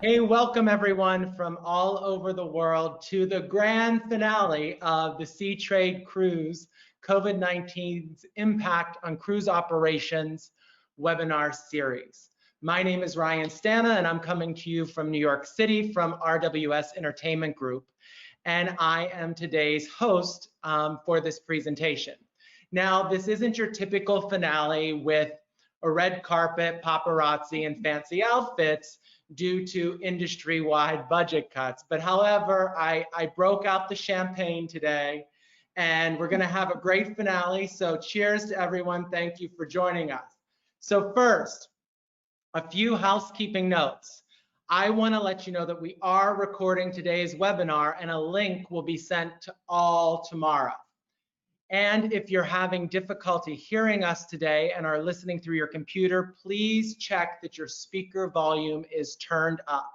Hey, welcome everyone from all over the world to the grand finale of the Sea Trade Cruise COVID-19's Impact on Cruise Operations webinar series. My name is Ryan Stana and I'm coming to you from New York City from RWS Entertainment Group. And I am today's host for this presentation. Now, this isn't your typical finale with a red carpet, paparazzi, and fancy outfits due to industry-wide budget cuts. But however, I broke out the champagne today and we're gonna have a great finale. So cheers to everyone. Thank you for joining us. So first, a few housekeeping notes. I wanna let you know that we are recording today's webinar and a link will be sent to all tomorrow. And if you're having difficulty hearing us today and are listening through your computer, please check that your speaker volume is turned up.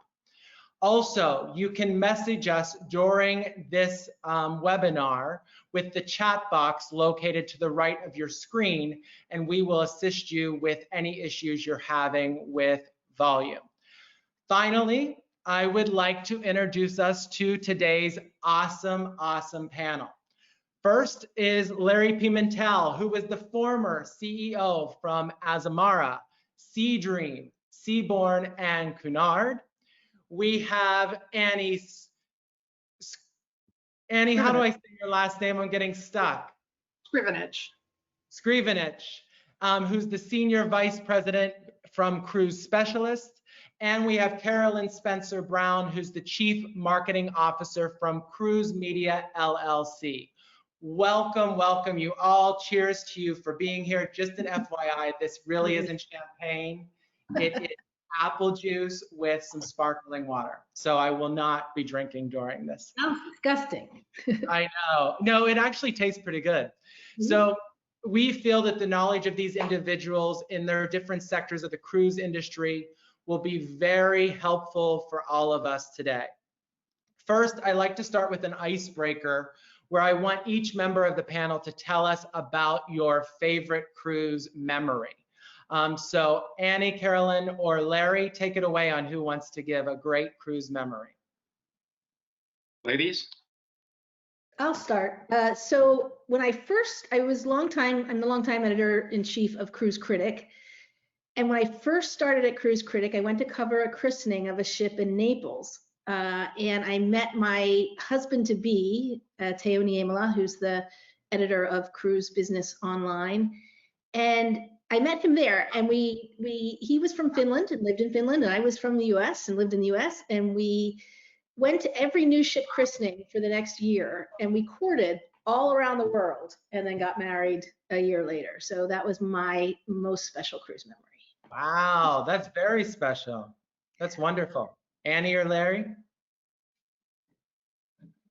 Also, you can message us during this webinar with the chat box located to the right of your screen, and we will assist you with any issues you're having with volume. Finally, I would like to introduce us to today's awesome panel. First is Larry Pimentel, who was the former CEO from Azamara, SeaDream, Seabourn, and Cunard. We have Annie, how do I say your last name? I'm getting stuck. Scrivanich. Who's the Senior Vice President from Cruise Specialist. And we have Carolyn Spencer Brown, who's the Chief Marketing Officer from Cruise Media LLC. Welcome you all. Cheers to you for being here. Just an FYI, this really isn't champagne. It is apple juice with some sparkling water. So I will not be drinking during this. Sounds disgusting. I know. No, it actually tastes pretty good. So we feel that the knowledge of these individuals in their different sectors of the cruise industry will be very helpful for all of us today. First, I like to start with an icebreaker where I want each member of the panel to tell us about your favorite cruise memory. So Annie, Carolyn, or Larry, take it away on who wants to give a great cruise memory. Ladies? I'll start. So when I'm the longtime editor-in-chief of Cruise Critic. And when I first started at Cruise Critic, I went to cover a christening of a ship in Naples. And I met my husband-to-be, Teo Niemola, who's the editor of Cruise Business Online. And I met him there, and he was from Finland and lived in Finland, and I was from the US and lived in the US, and we went to every new ship christening for the next year, and we courted all around the world, and then got married a year later. So that was my most special cruise memory. Wow, that's very special. That's wonderful. Annie or Larry?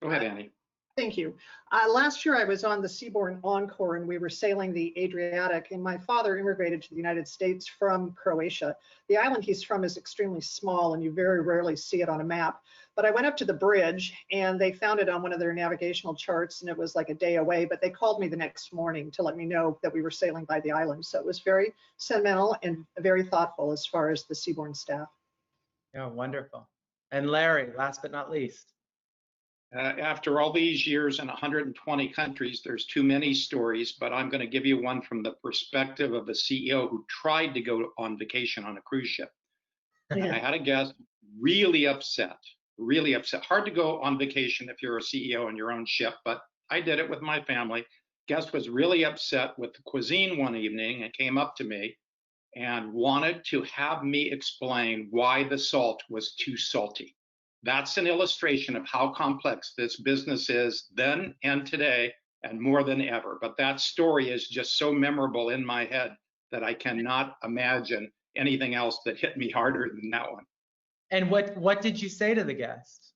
Go ahead, Annie. Thank you. Last year I was on the Seabourn Encore and we were sailing the Adriatic, and my father immigrated to the United States from Croatia. The island he's from is extremely small and you very rarely see it on a map. But I went up to the bridge and they found it on one of their navigational charts, and it was like a day away, but they called me the next morning to let me know that we were sailing by the island. So it was very sentimental and very thoughtful as far as the Seabourn staff. Yeah, wonderful. And Larry, last but not least. After all these years in 120 countries, there's too many stories, but I'm going to give you one from the perspective of a CEO who tried to go on vacation on a cruise ship. Yeah. I had a guest really upset. Hard to go on vacation if you're a CEO on your own ship, but I did it with my family. Guest was really upset with the cuisine one evening and came up to me and wanted to have me explain why the salt was too salty. That's an illustration of how complex this business is then and today, and more than ever. But that story is just so memorable in my head that I cannot imagine anything else that hit me harder than that one. And what did you say to the guest?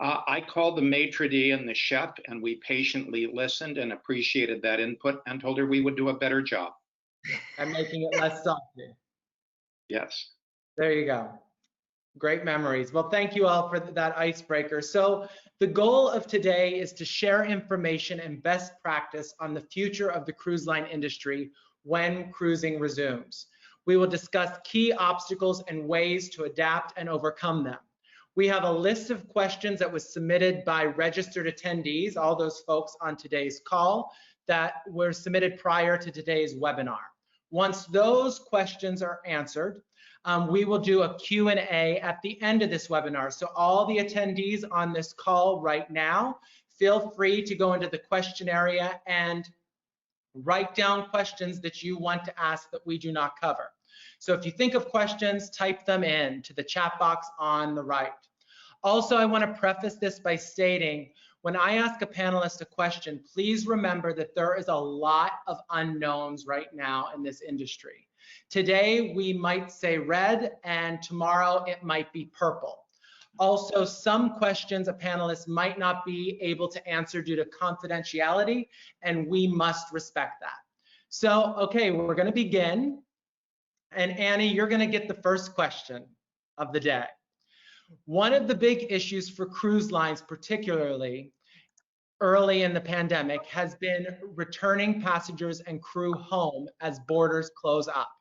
I called the maitre d' and the chef, and we patiently listened and appreciated that input and told her we would do a better job. And making it less salty. Yes. There you go. Great memories. Well, thank you all for that icebreaker. So the goal of today is to share information and best practice on the future of the cruise line industry when cruising resumes. We will discuss key obstacles and ways to adapt and overcome them. We have a list of questions that was submitted by registered attendees, all those folks on today's call that were submitted prior to today's webinar. Once those questions are answered, we will do a Q&A at the end of this webinar. So all the attendees on this call right now, feel free to go into the question area and write down questions that you want to ask that we do not cover. So if you think of questions, type them in to the chat box on the right. Also, I want to preface this by stating, when I ask a panelist a question, please remember that there is a lot of unknowns right now in this industry. Today, we might say red, and tomorrow it might be purple. Also, some questions a panelist might not be able to answer due to confidentiality, and we must respect that. So, okay, we're going to begin. And Annie, you're going to get the first question of the day. One of the big issues for cruise lines, particularly early in the pandemic, has been returning passengers and crew home as borders close up.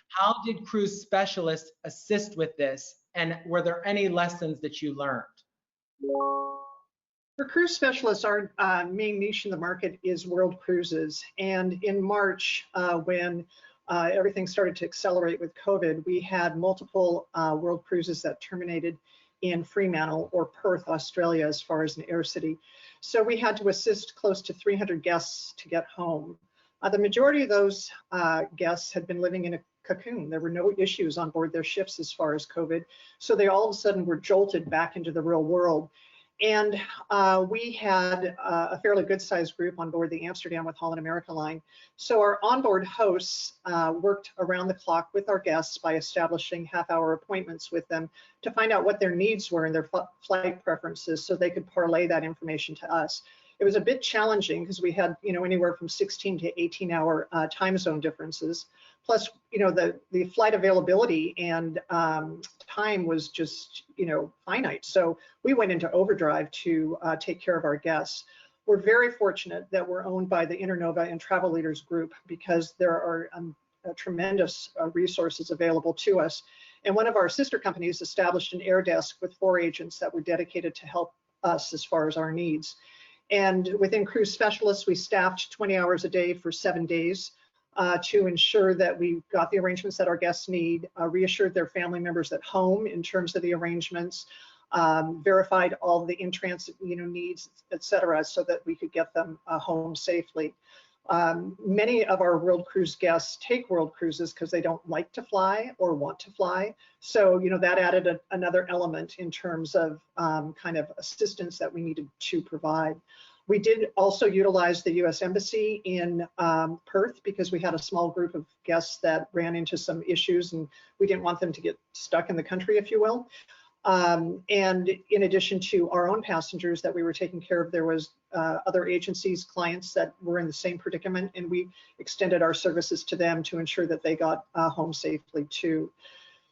How did cruise specialists assist with this, and were there any lessons that you learned? For cruise specialists, our main niche in the market is world cruises. And in March, when everything started to accelerate with COVID, we had multiple world cruises that terminated in Fremantle or Perth, Australia, as far as an air city. So we had to assist close to 300 guests to get home. The majority of those guests had been living in a cocoon. There were no issues on board their ships as far as COVID. So they all of a sudden were jolted back into the real world. And we had a fairly good sized group on board the Amsterdam with Holland America Line. So our onboard hosts worked around the clock with our guests by establishing half-hour appointments with them to find out what their needs were and their flight preferences so they could parlay that information to us. It was a bit challenging because we had, anywhere from 16 to 18-hour time zone differences. Plus, the flight availability and time was just, finite. So we went into overdrive to take care of our guests. We're very fortunate that we're owned by the Internova and Travel Leaders Group because there are tremendous resources available to us. And one of our sister companies established an air desk with 4 agents that were dedicated to help us as far as our needs. And within cruise specialists, we staffed 20 hours a day for 7 days to ensure that we got the arrangements that our guests need, reassured their family members at home in terms of the arrangements, verified all the in-transit needs, et cetera, so that we could get them home safely. Many of our world cruise guests take world cruises because they don't like to fly or want to fly. So, that added another element in terms of kind of assistance that we needed to provide. We did also utilize the U.S. Embassy in Perth because we had a small group of guests that ran into some issues and we didn't want them to get stuck in the country, if you will. And in addition to our own passengers that we were taking care of, there was other agencies, clients that were in the same predicament, and we extended our services to them to ensure that they got home safely too.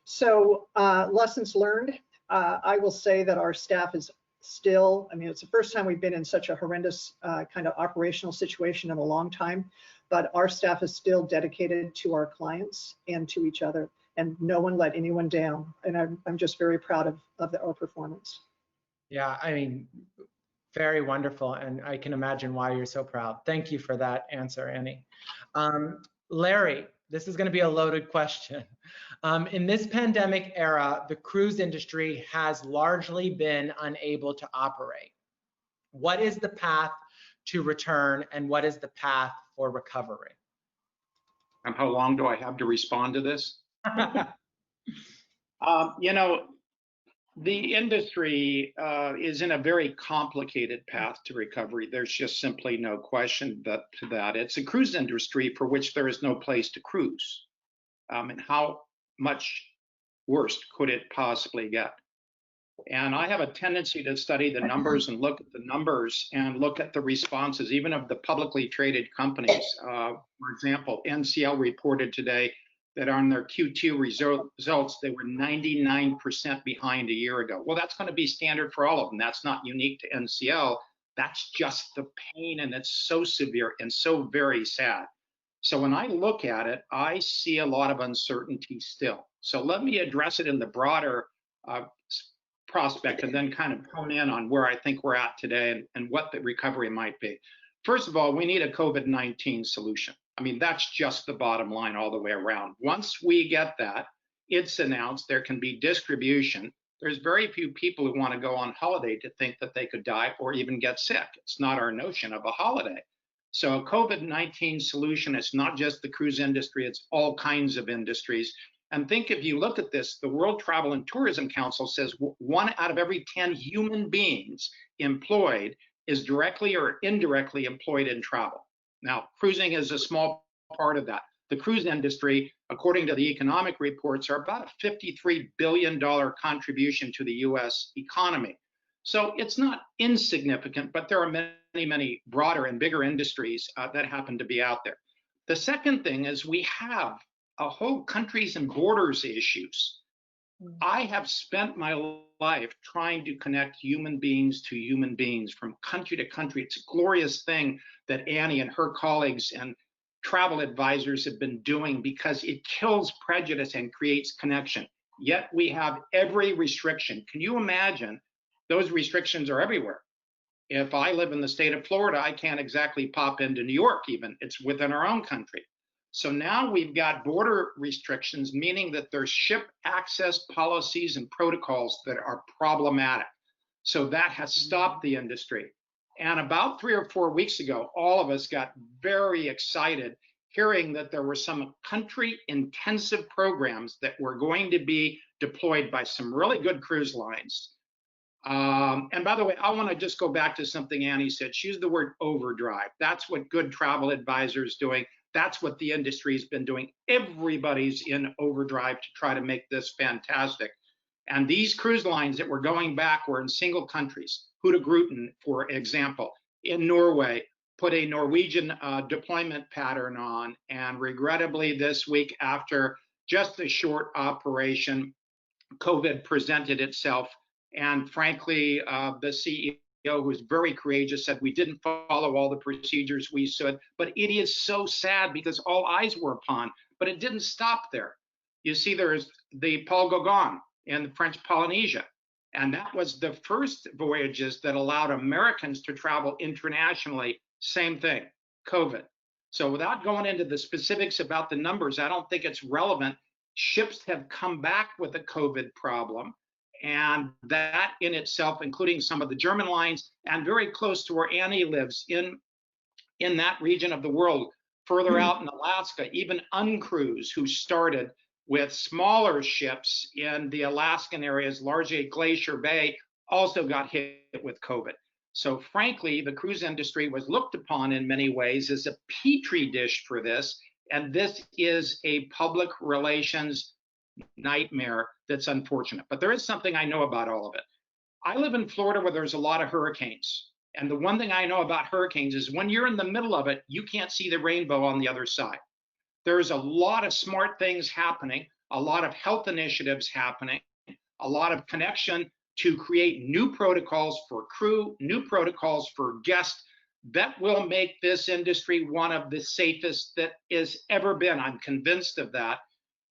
So lessons learned, I will say that our staff is still, it's the first time we've been in such a horrendous kind of operational situation in a long time, but our staff is still dedicated to our clients and to each other. And no one let anyone down. And I'm just very proud of our performance. Yeah, very wonderful. And I can imagine why you're so proud. Thank you for that answer, Annie. Larry, this is going to be a loaded question. In this pandemic era, the cruise industry has largely been unable to operate. What is the path to return and what is the path for recovery? And how long do I have to respond to this? The industry is in a very complicated path to recovery. There's just simply no question to that. It's a cruise industry for which there is no place to cruise. And how much worse could it possibly get? And I have a tendency to study the numbers and look at the numbers and look at the responses, even of the publicly traded companies. For example, NCL reported today that on their Q2 results, they were 99% behind a year ago. Well, that's going to be standard for all of them. That's not unique to NCL. That's just the pain, and it's so severe and so very sad. So when I look at it, I see a lot of uncertainty still. So let me address it in the broader prospect and then kind of hone in on where I think we're at today and what the recovery might be. First of all, we need a COVID-19 solution. I mean, that's just the bottom line all the way around. Once we get that, it's announced there can be distribution. There's very few people who want to go on holiday to think that they could die or even get sick. It's not our notion of a holiday. So a COVID-19 solution, it's not just the cruise industry, it's all kinds of industries. And think, if you look at this, the World Travel and Tourism Council says 1 out of every 10 human beings employed is directly or indirectly employed in travel. Now, cruising is a small part of that. The cruise industry, according to the economic reports, are about a $53 billion contribution to the US economy. So it's not insignificant, but there are many, many broader and bigger industries that happen to be out there. The second thing is we have a whole countries and borders issues. I have spent my life trying to connect human beings to human beings from country to country. It's a glorious thing that Annie and her colleagues and travel advisors have been doing because it kills prejudice and creates connection. Yet we have every restriction. Can you imagine? Those restrictions are everywhere. If I live in the state of Florida, I can't exactly pop into New York even. It's within our own country. So now we've got border restrictions, meaning that there's ship access policies and protocols that are problematic. So that has stopped the industry. And about 3 or 4 weeks ago, all of us got very excited hearing that there were some country intensive programs that were going to be deployed by some really good cruise lines. And by the way, I want to just go back to something Annie said. She used the word overdrive. That's what good travel advisors doing. That's what the industry's been doing. Everybody's in overdrive to try to make this fantastic. And these cruise lines that were going back were in single countries. Hurtigruten, for example, in Norway, put a Norwegian deployment pattern on. And regrettably, this week, after just a short operation, COVID presented itself. And frankly, the CEO, who was very courageous, said we didn't follow all the procedures we should. But it is so sad because all eyes were upon. But it didn't stop there. You see, there's the Paul Gauguin in the French Polynesia. And that was the first voyages that allowed Americans to travel internationally. Same thing, COVID. So without going into the specifics about the numbers, I don't think it's relevant. Ships have come back with a COVID problem. And that in itself, including some of the German lines and very close to where Annie lives in that region of the world, further out in Alaska, even Uncruise, who started with smaller ships in the Alaskan areas, largely Glacier Bay, also got hit with COVID. So frankly, the cruise industry was looked upon in many ways as a petri dish for this. And this is a public relations nightmare that's unfortunate. But there is something I know about all of it. I live in Florida where there's a lot of hurricanes. And the one thing I know about hurricanes is when you're in the middle of it, you can't see the rainbow on the other side. There's a lot of smart things happening, a lot of health initiatives happening, a lot of connection to create new protocols for crew, new protocols for guests that will make this industry one of the safest that has ever been. I'm convinced of that.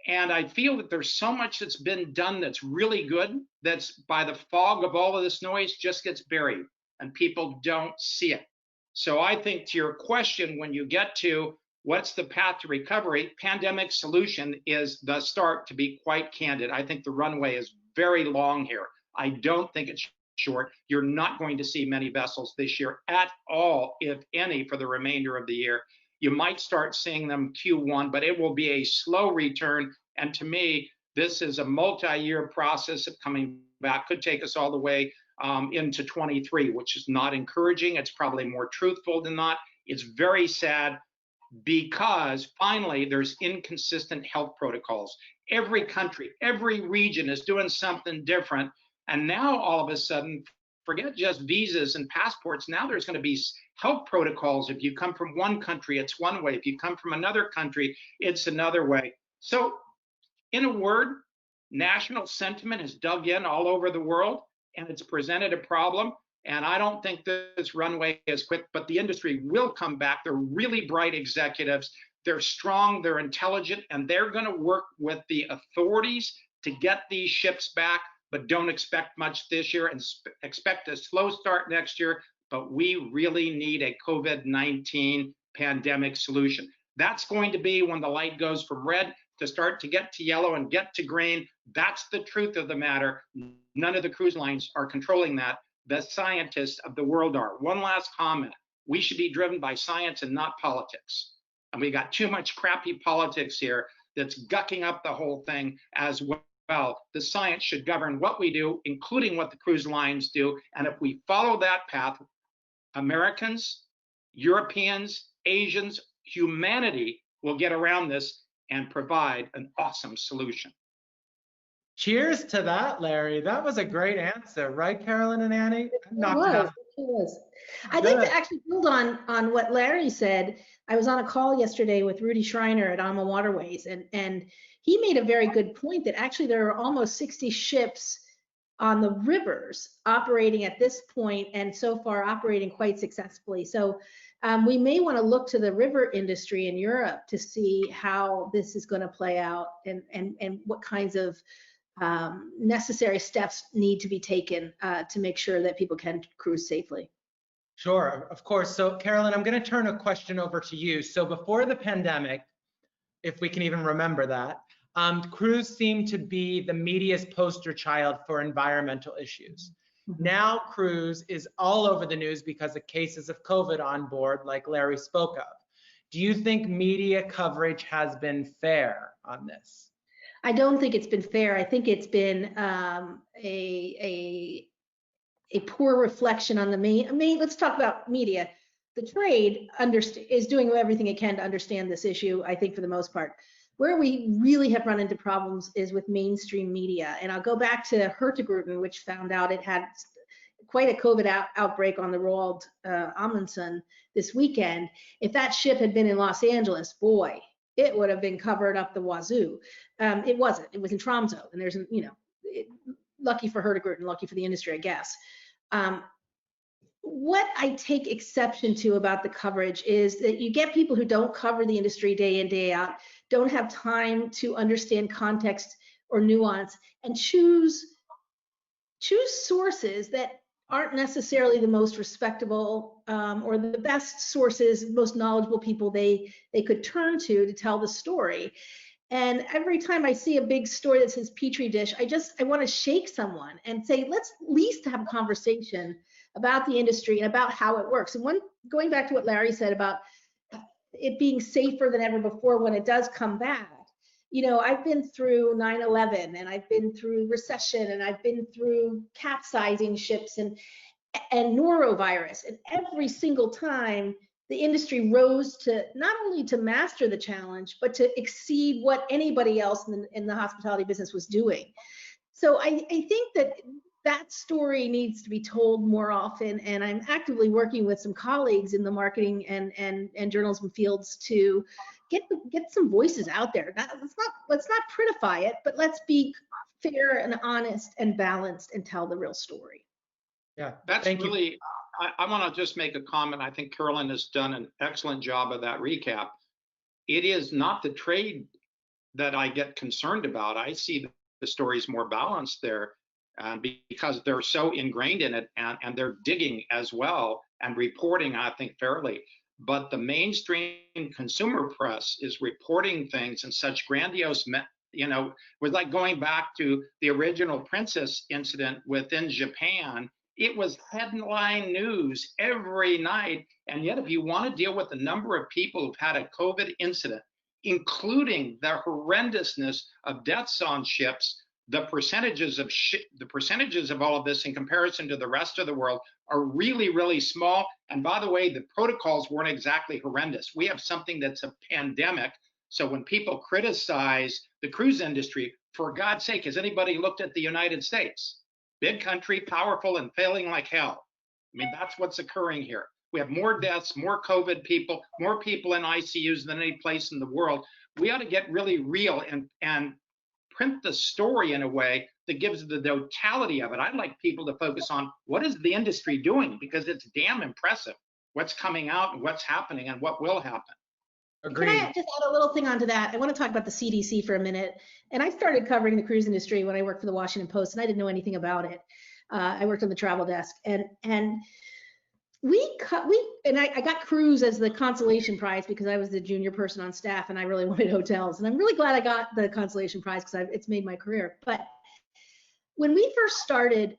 And I feel that there's so much that's been done that's really good, that's by the fog of all of this noise just gets buried and people don't see it. So I think to your question, when you get to what's the path to recovery, pandemic solution is the start, to be quite candid. I think the runway is very long here. I don't think it's short. You're not going to see many vessels this year at all, if any, for the remainder of the year. You might start seeing them Q1, but it will be a slow return. And to me, this is a multi-year process of coming back. Could take us all the way into 23, which is not encouraging. It's probably more truthful than not. It's very sad because finally there's inconsistent health protocols. Every country, every region is doing something different. And now all of a sudden, forget just visas and passports. Now there's going to be health protocols. If you come from one country, it's one way. If you come from another country, it's another way. So in a word, national sentiment has dug in all over the world and it's presented a problem. And I don't think this runway is quick, but the industry will come back. They're really bright executives. they're strong, they're intelligent, and they're going to work with the authorities to get these ships back, but don't expect much this year and expect a slow start next year. But we really need a COVID-19 pandemic solution. That's going to be when the light goes from red to start to get to yellow and get to green. That's the truth of the matter. None of the cruise lines are controlling that. The scientists of the world are. One last comment. We should be driven by science and not politics. And we got too much crappy politics here that's gucking up the whole thing as well. The science should govern what we do, including what the cruise lines do. And if we follow that path, Americans, Europeans, Asians, humanity will get around this and provide an awesome solution. Cheers to that, Larry. That was a great answer, right, Carolyn and Annie? It was. I'd like to actually build on what Larry said. I was on a call yesterday with Rudy Schreiner at Alma Waterways, and he made a very good point that actually there are almost 60 ships on the rivers operating at this point, and so far operating quite successfully. So we may want to look to the river industry in Europe to see how this is going to play out and what kinds of necessary steps need to be taken to make sure that people can cruise safely. Sure, of course. So Carolyn, I'm going to turn a question over to you. So before the pandemic, if we can even remember that, cruise seemed to be the media's poster child for environmental issues. Now cruise is all over the news because of cases of COVID on board, like Larry spoke of. Do you think media coverage has been fair on this? I don't think it's been fair. I think it's been a poor reflection on the main. Let's talk about media. The trade is doing everything it can to understand this issue, I think, for the most part. Where we really have run into problems is with mainstream media. And I'll go back to Hurtigruten, which found out it had quite a COVID outbreak on the Roald Amundsen this weekend. If that ship had been in Los Angeles, boy, it would have been covered up the wazoo. It wasn't. It was in Tromsø, and there's, lucky for Hurtigruten, lucky for the industry, I guess. What I take exception to about the coverage is that you get people who don't cover the industry day in, day out, don't have time to understand context or nuance, and choose sources that aren't necessarily the most respectable or the best sources, most knowledgeable people they could turn to tell the story. And every time I see a big story that says Petri dish, I want to shake someone and say, let's at least have a conversation about the industry and about how it works. And going back to what Larry said about it being safer than ever before when it does come back, I've been through 9/11 and I've been through recession and I've been through capsizing ships and norovirus. And every single time the industry rose to not only to master the challenge, but to exceed what anybody else in the hospitality business was doing. So I think that story needs to be told more often. And I'm actively working with some colleagues in the marketing and journalism fields to get some voices out there. Let's not prettify it, but let's be fair and honest and balanced and tell the real story. Yeah, that's really, I want to just make a comment. I think Carolyn has done an excellent job of that recap. It is not the trade that I get concerned about. I see the stories more balanced there because they're so ingrained in it and they're digging as well and reporting, I think, fairly. But the mainstream consumer press is reporting things in such grandiose, was like going back to the original Princess incident within Japan. It was headline news every night. And yet, if you want to deal with the number of people who've had a COVID incident, including the horrendousness of deaths on ships, the percentages of all of this in comparison to the rest of the world are really, really small. And by the way, the protocols weren't exactly horrendous. We have something that's a pandemic. So when people criticize the cruise industry, for God's sake, has anybody looked at the United States? Big country, powerful, and failing like hell. I mean, that's what's occurring here. We have more deaths, more COVID people, more people in ICUs than any place in the world. We ought to get really real and print the story in a way that gives the totality of it. I'd like people to focus on what is the industry doing, because it's damn impressive what's coming out and what's happening and what will happen. Agreed. Can I just add a little thing onto that? I want to talk about the CDC for a minute. And I started covering the cruise industry when I worked for the Washington Post, and I didn't know anything about it. I worked on the travel desk, and I got cruise as the consolation prize because I was the junior person on staff, and I really wanted hotels. And I'm really glad I got the consolation prize because it's made my career. But when we first started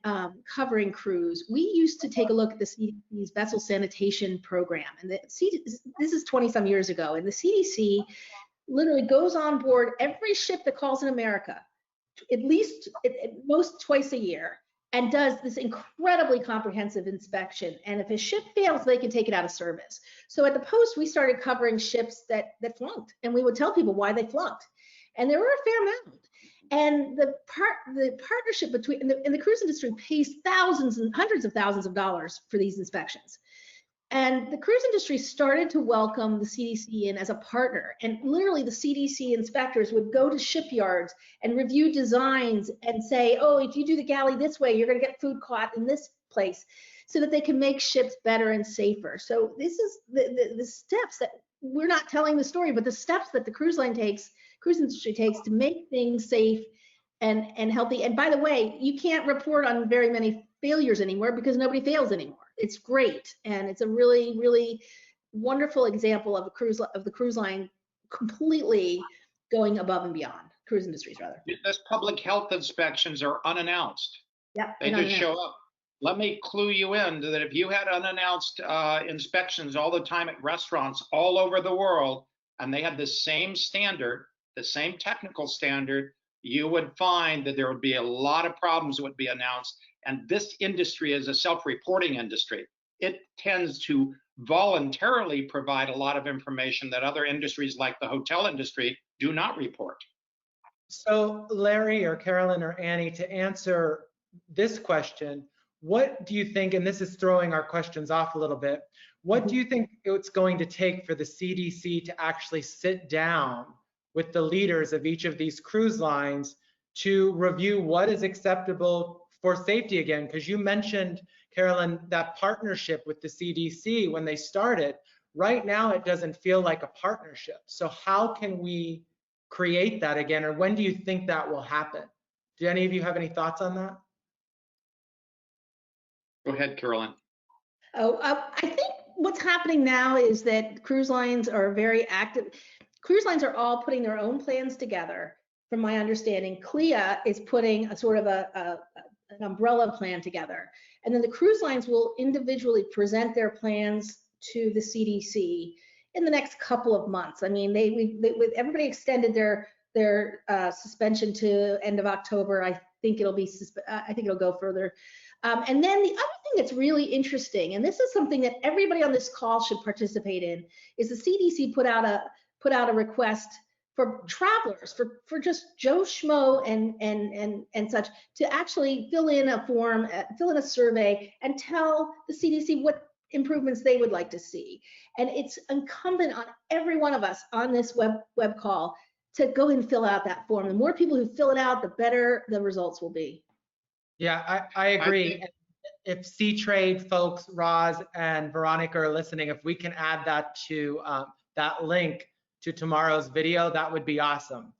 covering cruise, we used to take a look at the CDC's vessel sanitation program. And this is 20 some years ago. And the CDC literally goes on board every ship that calls in America, at most twice a year, and does this incredibly comprehensive inspection. And if a ship fails, they can take it out of service. So at the Post, we started covering ships that flunked, and we would tell people why they flunked. And there were a fair amount. And the partnership between, and the cruise industry pays thousands and hundreds of thousands of dollars for these inspections. And the cruise industry started to welcome the CDC in as a partner. And literally the CDC inspectors would go to shipyards and review designs and say, oh, if you do the galley this way, you're going to get food caught in this place, so that they can make ships better and safer. So this is the steps that we're not telling the story, but the steps that the cruise industry takes to make things safe and healthy. And by the way, you can't report on very many failures anymore because nobody fails anymore. It's great, and it's a really, really wonderful example of the cruise line completely going above and beyond. Cruise industries, rather. Those public health inspections are unannounced. Yep. They just show up. Let me clue you in that if you had unannounced inspections all the time at restaurants all over the world, and they had the same standard, the same technical standard, you would find that there would be a lot of problems that would be announced. And this industry is a self-reporting industry. It tends to voluntarily provide a lot of information that other industries like the hotel industry do not report. So Larry or Carolyn or Annie, to answer this question, what do you think, and this is throwing our questions off a little bit, what do you think it's going to take for the CDC to actually sit down with the leaders of each of these cruise lines to review what is acceptable for safety again? Because you mentioned, Carolyn, that partnership with the CDC when they started. Right now, it doesn't feel like a partnership. So how can we create that again, or when do you think that will happen? Do any of you have any thoughts on that? Go ahead, Carolyn. I think what's happening now is that cruise lines are very active. Cruise lines are all putting their own plans together. From my understanding, CLIA is putting a sort of an umbrella plan together. And then the cruise lines will individually present their plans to the CDC in the next couple of months. I mean, everybody extended their suspension to end of October. I think it'll go further. And then the other thing that's really interesting, and this is something that everybody on this call should participate in, is the CDC put out a request for travelers, for just Joe Schmo and such, to actually fill in a form, fill in a survey, and tell the CDC what improvements they would like to see. And it's incumbent on every one of us on this web call to go and fill out that form. The more people who fill it out, the better the results will be. Yeah, I agree. If SeaTrade folks, Roz and Veronica are listening, if we can add that to that link to tomorrow's video, that would be awesome.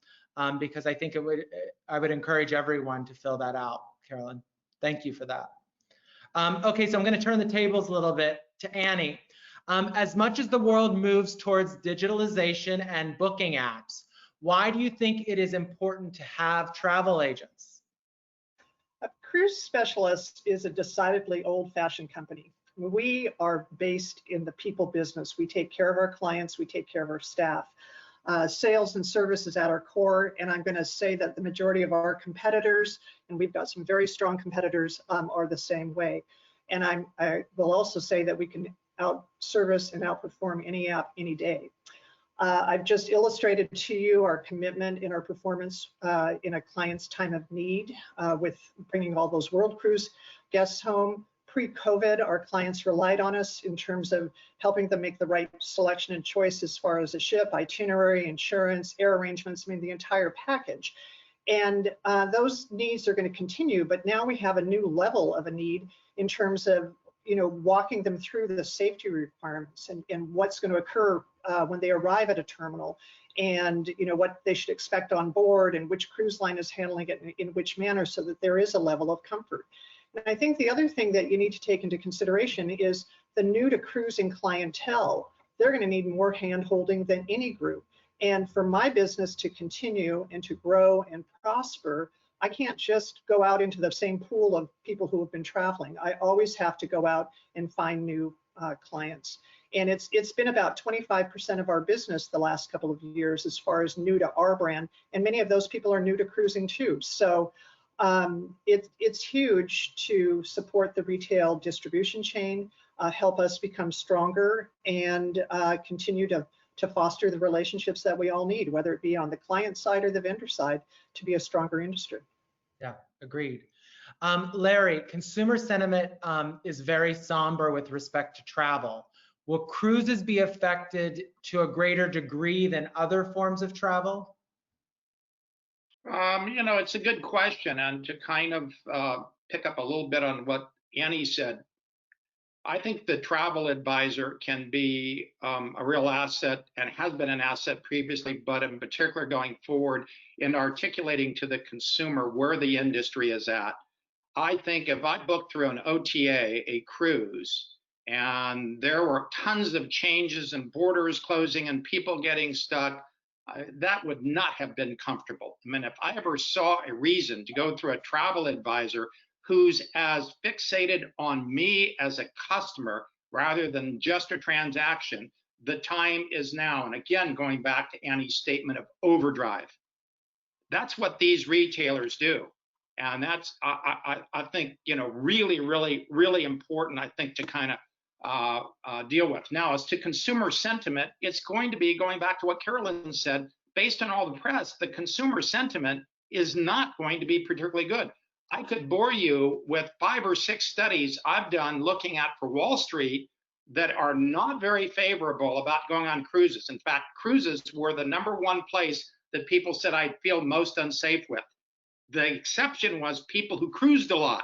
Because I think I would encourage everyone to fill that out, Carolyn. Thank you for that. Okay, so I'm going to turn the tables a little bit to Annie. As much as the world moves towards digitalization and booking apps, why do you think it is important to have travel agents? Cruise Specialist is a decidedly old-fashioned company. We are based in the people business. We take care of our clients, we take care of our staff. Sales and service is at our core, and I'm going to say that the majority of our competitors, and we've got some very strong competitors, are the same way. And I will also say that we can out-service and outperform any app any day. I've just illustrated to you our commitment in our performance in a client's time of need with bringing all those world cruise guests home. Pre-COVID, our clients relied on us in terms of helping them make the right selection and choice as far as a ship, itinerary, insurance, air arrangements, I mean, the entire package. And those needs are going to continue, but now we have a new level of a need in terms of, walking them through the safety requirements and what's going to occur when they arrive at a terminal, and what they should expect on board, and which cruise line is handling it in which manner, so that there is a level of comfort. And I think the other thing that you need to take into consideration is the new to cruising clientele. They're going to need more hand-holding than any group. And for my business to continue and to grow and prosper, I can't just go out into the same pool of people who have been traveling. I always have to go out and find new clients. And it's been about 25% of our business the last couple of years as far as new to our brand. And many of those people are new to cruising too. So it's huge to support the retail distribution chain, help us become stronger, and continue to foster the relationships that we all need, whether it be on the client side or the vendor side, to be a stronger industry. Yeah, agreed. Larry, consumer sentiment is very somber with respect to travel. Will cruises be affected to a greater degree than other forms of travel? It's a good question, and to kind of pick up a little bit on what Annie said, I think the travel advisor can be a real asset, and has been an asset previously, but in particular going forward in articulating to the consumer where the industry is at. I think if I booked through an OTA, a cruise, and there were tons of changes and borders closing and people getting stuck, that would not have been comfortable. I mean, if I ever saw a reason to go through a travel advisor who's as fixated on me as a customer rather than just a transaction, the time is now. And again, going back to Annie's statement of overdrive, that's what these retailers do. And that's, I think, really, really, really important, I think, to kind of deal with. Now, as to consumer sentiment, it's going to be, going back to what Carolyn said, based on all the press, the consumer sentiment is not going to be particularly good. I could bore you with 5 or 6 studies I've done looking at for Wall Street that are not very favorable about going on cruises. In fact, cruises were the #1 place that people said I'd feel most unsafe with. The exception was people who cruised a lot.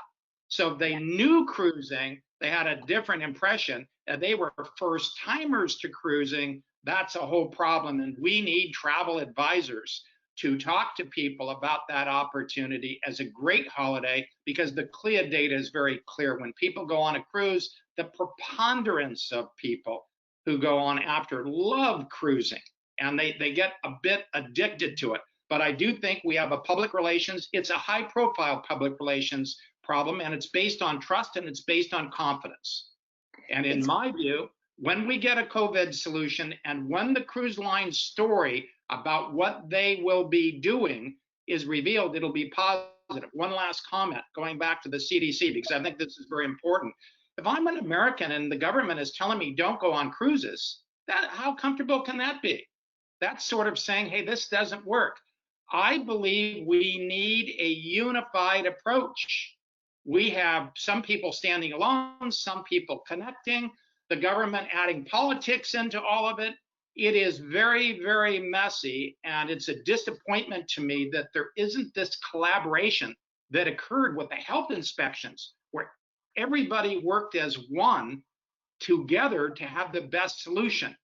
So if they knew cruising, they had a different impression. And they were first timers to cruising, that's a whole problem. And we need travel advisors to talk to people about that opportunity as a great holiday, because the CLIA data is very clear. When people go on a cruise, the preponderance of people who go on after love cruising, and they get a bit addicted to it. But I do think we have a public relations, it's a high profile public relations problem, and it's based on trust and it's based on confidence. And in my view, when we get a COVID solution and when the cruise line story about what they will be doing is revealed, it'll be positive. One last comment, going back to the CDC, because I think this is very important. If I'm an American and the government is telling me don't go on cruises, how comfortable can that be? That's sort of saying, hey, this doesn't work. I believe we need a unified approach. We have some people standing alone, some people connecting, the government adding politics into all of it. It is very, very messy, and it's a disappointment to me that there isn't this collaboration that occurred with the health inspections, where everybody worked as one together to have the best solution.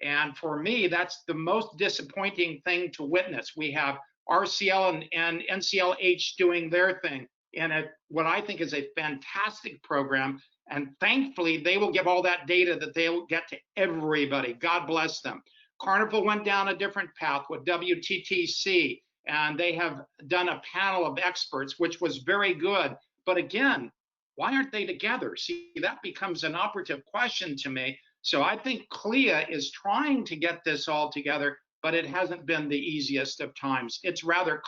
And for me, that's the most disappointing thing to witness. We have RCL and NCLH doing their thing in what I think is a fantastic program. And thankfully, they will give all that data that they'll get to everybody. God bless them. Carnival went down a different path with WTTC, and they have done a panel of experts, which was very good. But again, why aren't they together? See, that becomes an operative question to me. So I think CLIA is trying to get this all together, but it hasn't been the easiest of times. It's rather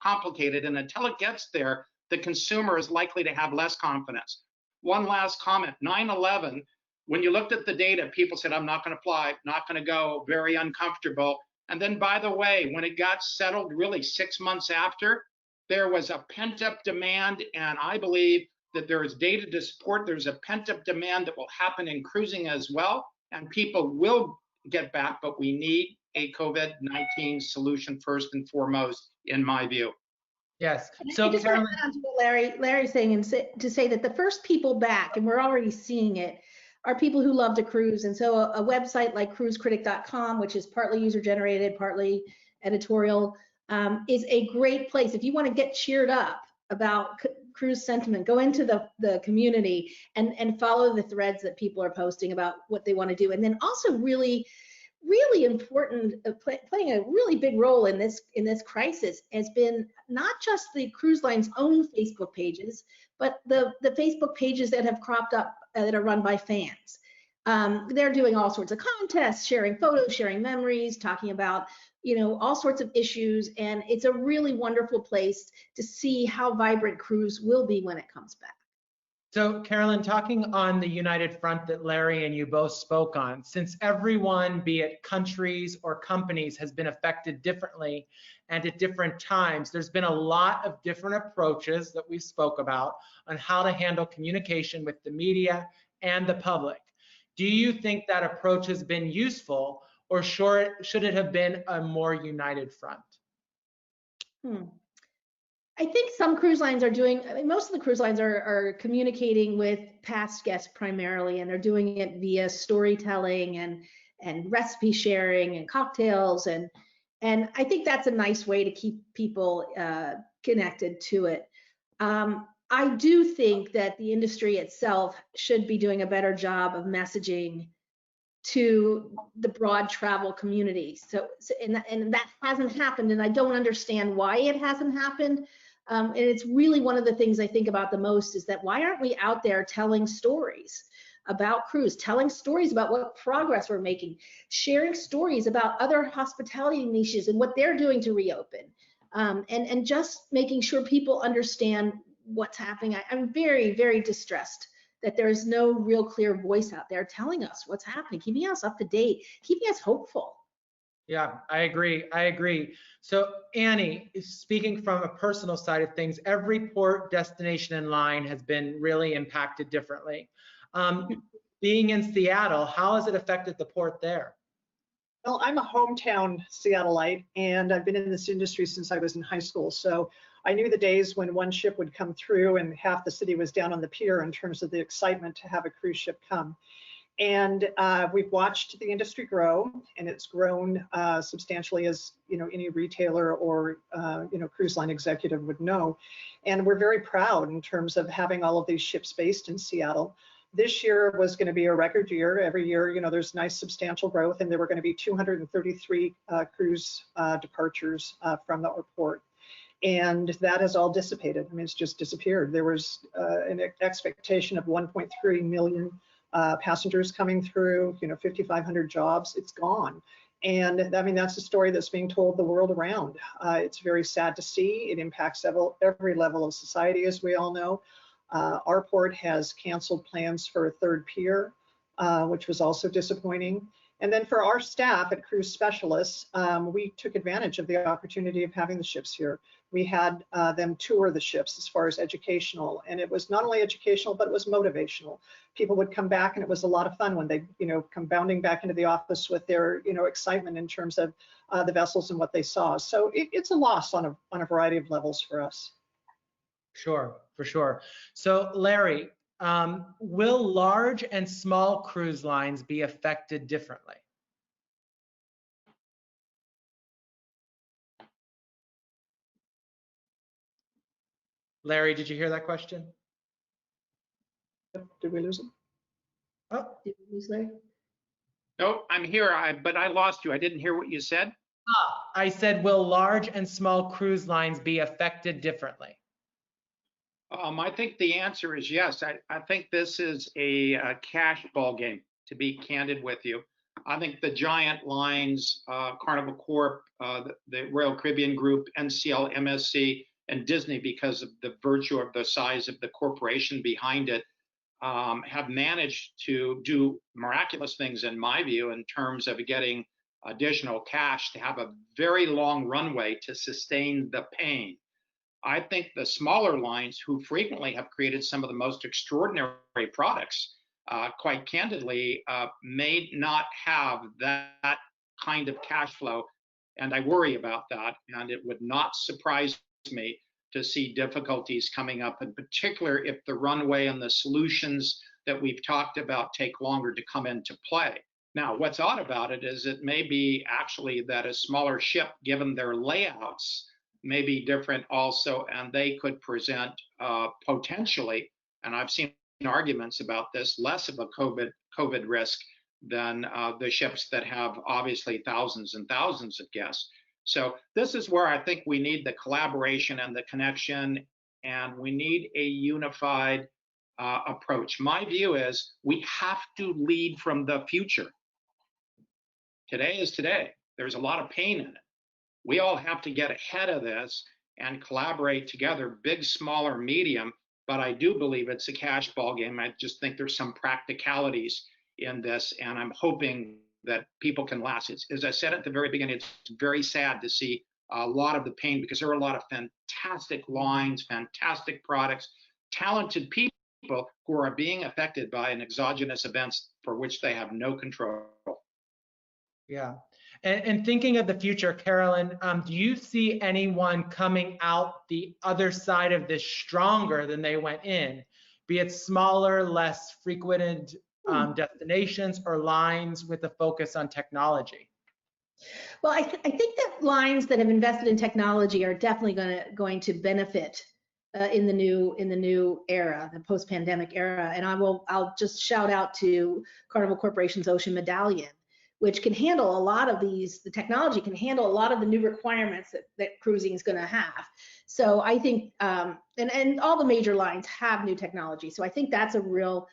complicated, and until it gets there, the consumer is likely to have less confidence. One last comment, 9/11, when you looked at the data, people said, I'm not gonna fly, not gonna go, very uncomfortable. And then, by the way, when it got settled, really 6 months after, there was a pent-up demand, and I believe that there is data to support there's a pent-up demand that will happen in cruising as well, and people will get back, but we need a COVID-19 solution first and foremost, in my view. Yes. I So just want Carolyn, to add on to what Larry's saying, and to say that the first people back, and we're already seeing it, are people who love to cruise. And so a website like cruisecritic.com, which is partly user generated, partly editorial, is a great place. If you want to get cheered up about cruise sentiment, go into the community and follow the threads that people are posting about what they want to do. And then also really important, playing a really big role in this crisis has been not just the cruise line's own Facebook pages, but the Facebook pages that have cropped up that are run by fans. They're doing all sorts of contests, sharing photos, sharing memories, talking about, you know, all sorts of issues. And it's a really wonderful place to see how vibrant cruise will be when it comes back. So Carolyn, talking on the united front that Larry and you both spoke on, since everyone, be it countries or companies, has been affected differently and at different times, there's been a lot of different approaches that we spoke about on how to handle communication with the media and the public. Do you think that approach has been useful, or should it have been a more united front? I think some cruise lines are doing, I mean, most of the cruise lines are communicating with past guests primarily, and they're doing it via storytelling and recipe sharing and cocktails. And I think that's a nice way to keep people connected to it. I do think that the industry itself should be doing a better job of messaging to the broad travel community. And that hasn't happened, and I don't understand why it hasn't happened. And it's really one of the things I think about the most, is that why aren't we out there telling stories about cruise, telling stories about what progress we're making, sharing stories about other hospitality niches and what they're doing to reopen, and just making sure people understand what's happening. I'm very, very distressed that there is no real clear voice out there telling us what's happening, keeping us up to date, keeping us hopeful. Yeah, I agree. So Annie, speaking from a personal side of things, every port, destination, and line has been really impacted differently. Being in Seattle, how has it affected the port there? Well, I'm a hometown Seattleite, and I've been in this industry since I was in high school. So I knew the days when one ship would come through and half the city was down on the pier in terms of the excitement to have a cruise ship come. And we've watched the industry grow, and it's grown substantially, as you know, any retailer or cruise line executive would know. And we're very proud in terms of having all of these ships based in Seattle. This year was going to be a record year. Every year, you know, there's nice substantial growth, and there were going to be 233 cruise departures from our port. And that has all dissipated. I mean, it's just disappeared. There was an expectation of 1.3 million passengers coming through, you know, 5,500 jobs. It's gone. And I mean, that's a story that's being told the world around. It's very sad to see. It impacts every level of society, as we all know. Our port has canceled plans for a third pier, which was also disappointing. And then for our staff at Cruise Specialists, we took advantage of the opportunity of having the ships here. We had them tour the ships as far as educational, and it was not only educational, but it was motivational. People would come back, and it was a lot of fun when they, you know, come bounding back into the office with their, you know, excitement in terms of the vessels and what they saw. So it's a loss on a variety of levels for us. Sure, for sure. So Larry, will large and small cruise lines be affected differently? Larry, did you hear that question? Did we lose him? Oh, Did we lose Larry? No, I'm here, but I lost you. I didn't hear what you said. I said, will large and small cruise lines be affected differently? I think the answer is yes. I think this is a cash ball game, to be candid with you. I think the giant lines, Carnival Corp, the Royal Caribbean Group, NCL, MSC, and Disney, because of the virtue of the size of the corporation behind it, have managed to do miraculous things, in my view, in terms of getting additional cash to have a very long runway to sustain the pain. I think the smaller lines, who frequently have created some of the most extraordinary products, quite candidly, may not have that kind of cash flow. And I worry about that. And it would not surprise me to see difficulties coming up, in particular if the runway and the solutions that we've talked about take longer to come into play. Now, what's odd about it is it may be actually that a smaller ship, given their layouts, may be different also, and they could present potentially, and I've seen arguments about this, less of a COVID risk than the ships that have obviously thousands and thousands of guests. So this is where I think we need the collaboration and the connection, and we need a unified approach. My view is we have to lead from the future. Today is today. There's a lot of pain in it. We all have to get ahead of this and collaborate together, big, small, or medium. But I do believe it's a cash ball game. I just think there's some practicalities in this, and I'm hoping that people can last. As I said at the very beginning, it's very sad to see a lot of the pain, because there are a lot of fantastic lines, fantastic products, talented people who are being affected by an exogenous events for which they have no control. Yeah. And thinking of the future, Carolyn, do you see anyone coming out the other side of this stronger than they went in, be it smaller, less frequented destinations or lines with a focus on technology? Well, I think that lines that have invested in technology are definitely going to benefit in the new era, the post-pandemic era. And I'll just shout out to Carnival Corporation's Ocean Medallion, which can handle a lot of these. The technology can handle a lot of the new requirements that cruising is going to have. So I think, and all the major lines have new technology. So I think that's a real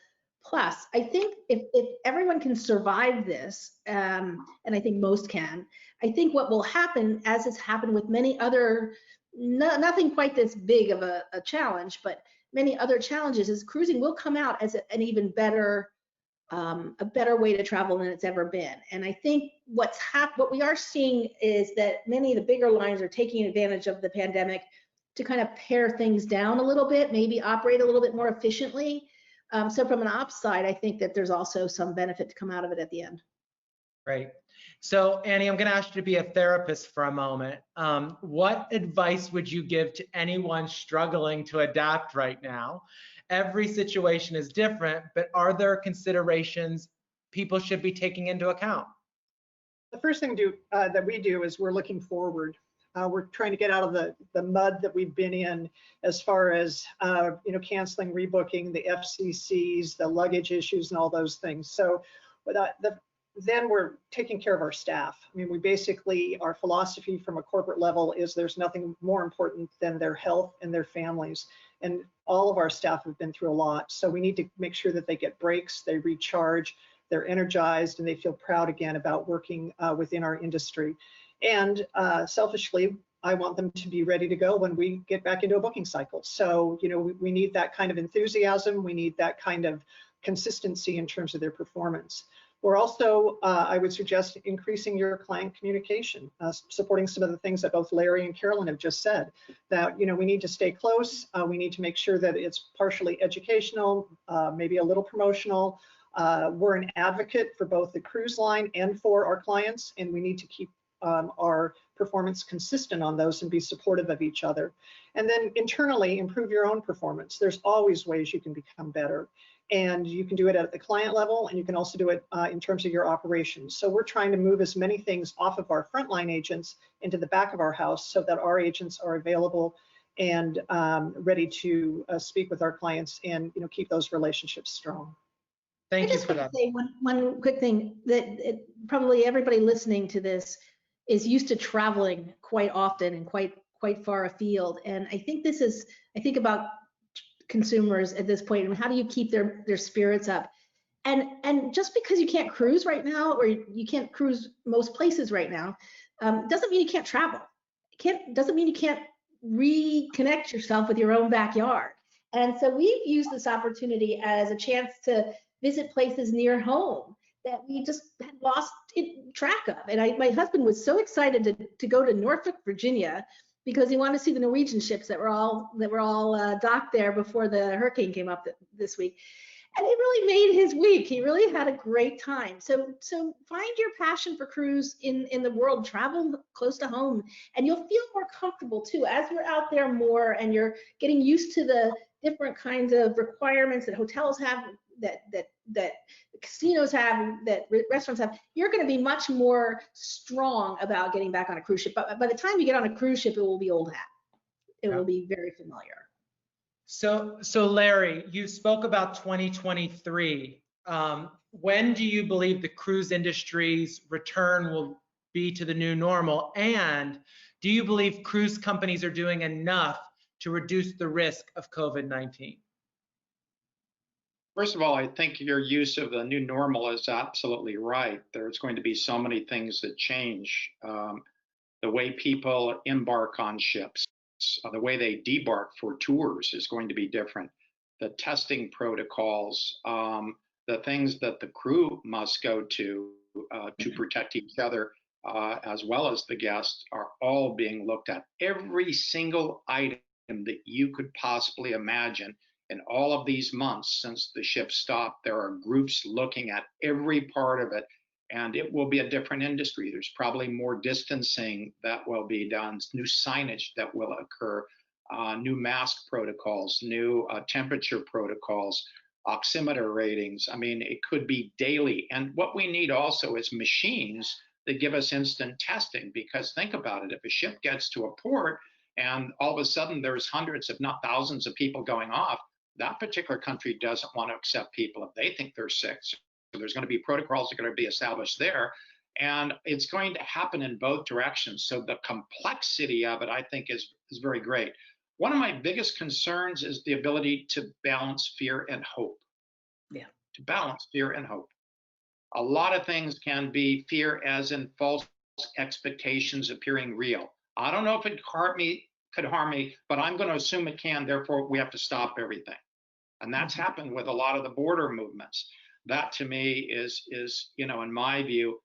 plus. I think if everyone can survive this, and I think most can, I think what will happen, as has happened with many other, nothing quite this big of a challenge, but many other challenges, is cruising will come out as an even better, a better way to travel than it's ever been. And I think what we are seeing is that many of the bigger lines are taking advantage of the pandemic to kind of pare things down a little bit, maybe operate a little bit more efficiently. So from an ops side, I think that there's also some benefit to come out of it at the end. Great. So Annie, I'm going to ask you to be a therapist for a moment. What advice would you give to anyone struggling to adapt right now? Every situation is different, but are there considerations people should be taking into account? The first thing that we do is we're looking forward. We're trying to get out of the mud that we've been in, as far as canceling, rebooking, the FCCs, the luggage issues, and all those things. So then we're taking care of our staff. I mean, we basically, our philosophy from a corporate level is there's nothing more important than their health and their families. And all of our staff have been through a lot. So we need to make sure that they get breaks, they recharge, they're energized, and they feel proud again about working within our industry. And selfishly, I want them to be ready to go when we get back into a booking cycle. So, we need that kind of enthusiasm. We need that kind of consistency in terms of their performance. We're also, I would suggest, increasing your client communication, supporting some of the things that both Larry and Carolyn have just said, that, we need to stay close. We need to make sure that it's partially educational, maybe a little promotional. We're an advocate for both the cruise line and for our clients, and we need to keep our performance consistent on those and be supportive of each other. And then internally, improve your own performance. There's always ways you can become better. And you can do it at the client level, and you can also do it in terms of your operations. So we're trying to move as many things off of our frontline agents into the back of our house, so that our agents are available and ready to speak with our clients and keep those relationships strong. Thank you for that. I just want to say one quick thing, that probably everybody listening to this is used to traveling quite often and quite far afield. And I think about consumers at this point, and how do you keep their spirits up? And just because you can't cruise right now, or you can't cruise most places right now, doesn't mean you can't travel. Doesn't mean you can't reconnect yourself with your own backyard. And so we've used this opportunity as a chance to visit places near home that we just had lost track of. And my husband was so excited to go to Norfolk, Virginia, because he wanted to see the Norwegian ships that were all docked there before the hurricane came up this week. And it really made his week. He really had a great time. So find your passion for cruise in the world, travel close to home, and you'll feel more comfortable too as you're out there more and you're getting used to the different kinds of requirements that hotels have, that casinos have, that restaurants have. You're going to be much more strong about getting back on a cruise ship. But by the time you get on a cruise ship, it will be old hat. It will be very familiar. So Larry, you spoke about 2023. When do you believe the cruise industry's return will be to the new normal? And do you believe cruise companies are doing enough to reduce the risk of COVID-19? First of all, I think your use of the new normal is absolutely right. There's going to be so many things that change. The way people embark on ships, the way they debark for tours is going to be different. The testing protocols, the things that the crew must go to protect each other, as well as the guests, are all being looked at. Every single item that you could possibly imagine in all of these months since the ship stopped, there are groups looking at every part of it, and it will be a different industry. There's probably more distancing that will be done, new signage that will occur, new mask protocols, new temperature protocols, oximeter ratings. I mean, it could be daily. And what we need also is machines that give us instant testing, because think about it, if a ship gets to a port and all of a sudden there's hundreds, if not thousands of people going off, that particular country doesn't want to accept people if they think they're sick. So there's going to be protocols that are going to be established there, and it's going to happen in both directions. So the complexity of it, I think, is very great. One of my biggest concerns is the ability to balance fear and hope. Yeah. To balance fear and hope. A lot of things can be fear, as in false expectations appearing real. I don't know if it could harm me, but I'm going to assume it can. Therefore, we have to stop everything. And that's happened with a lot of the border movements. That to me is, in my view,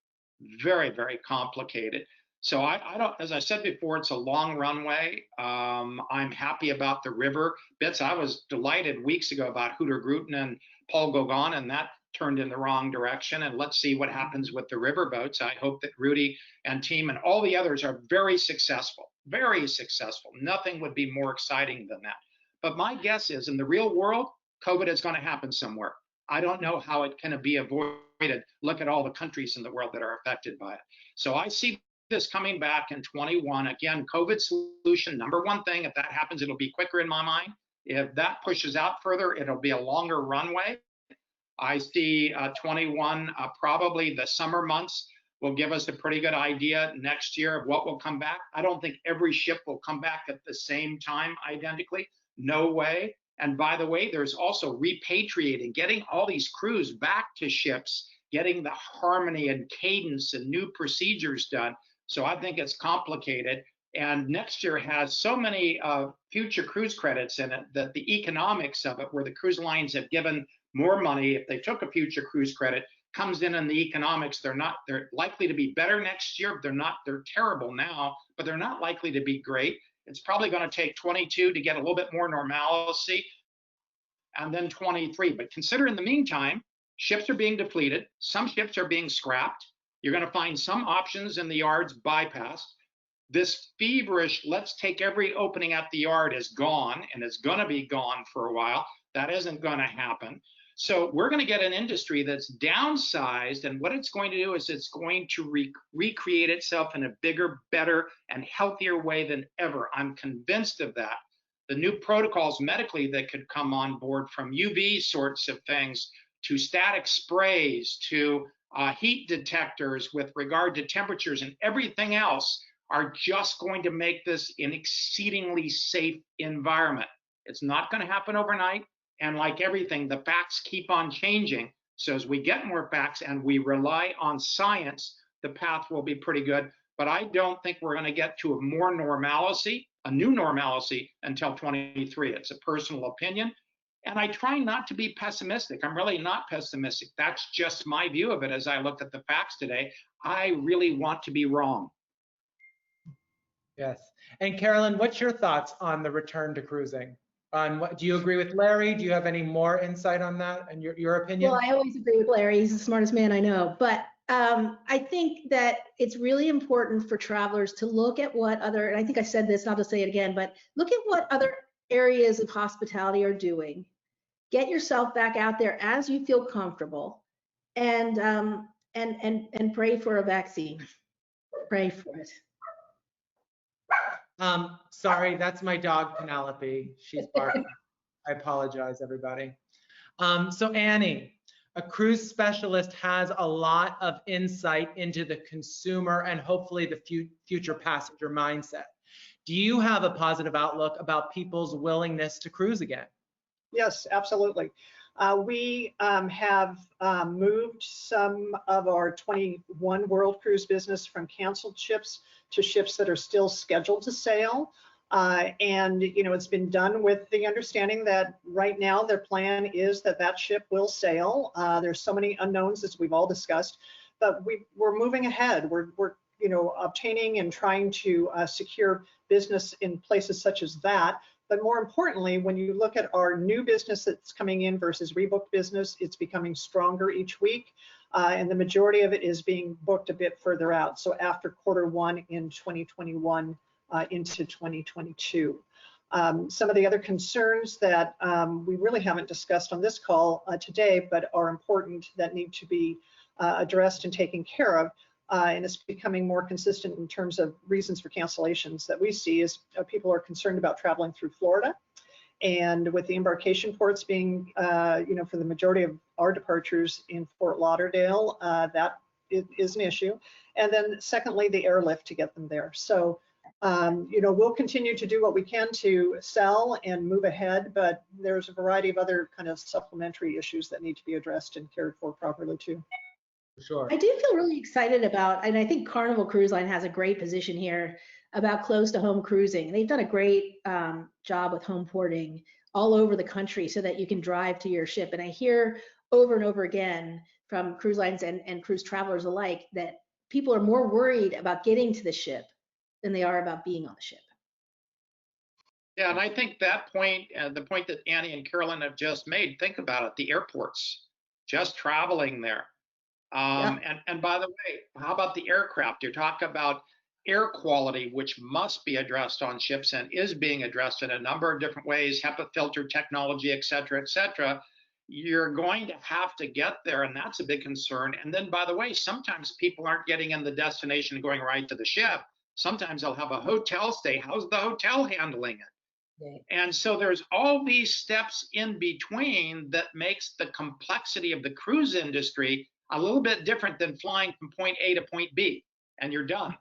very, very complicated. So I don't, as I said before, it's a long runway. I'm happy about the river bits. I was delighted weeks ago about Hooter-Gruten and Paul Gauguin, and that turned in the wrong direction. And let's see what happens with the river boats. I hope that Rudy and team and all the others are very successful, very successful. Nothing would be more exciting than that. But my guess is, in the real world, COVID is going to happen somewhere. I don't know how it can be avoided. Look at all the countries in the world that are affected by it. So I see this coming back in 21. Again, COVID solution, number one thing. If that happens, it'll be quicker in my mind. If that pushes out further, it'll be a longer runway. I see 21, probably the summer months will give us a pretty good idea next year of what will come back. I don't think every ship will come back at the same time identically. No way. And by the way, there's also repatriating, getting all these crews back to ships, getting the harmony and cadence and new procedures done. So I think it's complicated. And next year has so many future cruise credits in it that the economics of it, where the cruise lines have given more money if they took a future cruise credit, comes in the economics. They're likely to be better next year. They're terrible now, but they're not likely to be great. It's probably going to take 22 to get a little bit more normalcy, and then 23. But consider in the meantime, ships are being depleted. Some ships are being scrapped. You're going to find some options in the yards bypassed. This feverish, let's take every opening at the yard is gone, and it's going to be gone for a while. That isn't going to happen. So we're going to get an industry that's downsized, and what it's going to do is it's going to recreate itself in a bigger, better, and healthier way than ever. I'm convinced of that. The new protocols medically that could come on board, from UV sorts of things to static sprays to heat detectors with regard to temperatures and everything else, are just going to make this an exceedingly safe environment. It's not going to happen overnight. And like everything, the facts keep on changing. So as we get more facts and we rely on science, the path will be pretty good. But I don't think we're going to get to a more normalcy, a new normalcy, until 23. It's a personal opinion. And I try not to be pessimistic. I'm really not pessimistic. That's just my view of it as I looked at the facts today. I really want to be wrong. Yes. And Carolyn, what's your thoughts on the return to cruising? Do you agree with Larry? Do you have any more insight on that and your opinion? Well, I always agree with Larry. He's the smartest man I know. But I think that it's really important for travelers to look at what other, and I think I said this, not to say it again, but look at what other areas of hospitality are doing. Get yourself back out there as you feel comfortable, and pray for a vaccine. Pray for it. Sorry, that's my dog Penelope. She's barking. I apologize, everybody. So Annie, a cruise specialist has a lot of insight into the consumer and hopefully the future passenger mindset. Do you have a positive outlook about people's willingness to cruise again? Yes, absolutely. We have moved some of our 21 World Cruise business from canceled ships to ships that are still scheduled to sail. And, you know, it's been done with the understanding that right now their plan is that that ship will sail. There's so many unknowns, as we've all discussed, but we're moving ahead. We're you know, obtaining and trying to secure business in places such as that. But more importantly, when you look at our new business that's coming in versus rebooked business, it's becoming stronger each week. And the majority of it is being booked a bit further out. So after Q1 in 2021 into 2022. Some of the other concerns that we really haven't discussed on this call today, but are important that need to be addressed and taken care of, and it's becoming more consistent in terms of reasons for cancellations that we see is people are concerned about traveling through Florida. And with the embarkation ports being, you know, for the majority of our departures in Fort Lauderdale, that is an issue. And then secondly, the airlift to get them there. So, you know, we'll continue to do what we can to sell and move ahead, but there's a variety of other kind of supplementary issues that need to be addressed and cared for properly too. Sure. I do feel really excited about, and I think Carnival Cruise Line has a great position here about close to home cruising. They've done a great job with home porting all over the country so that you can drive to your ship. And I hear over and over again from cruise lines and cruise travelers alike that people are more worried about getting to the ship than they are about being on the ship. Yeah, and I think that point, the point that Annie and Carolyn have just made, think about it, the airports, just traveling there. And by the way, how about the aircraft? You talk about air quality, which must be addressed on ships and is being addressed in a number of different ways, HEPA filter technology, et cetera, et cetera. You're going to have to get there, and that's a big concern. And then, by the way, sometimes people aren't getting in the destination and going right to the ship. Sometimes they'll have a hotel stay. How's the hotel handling it? Right. And so there's all these steps in between that makes the complexity of the cruise industry a little bit different than flying from point A to point B, and you're done.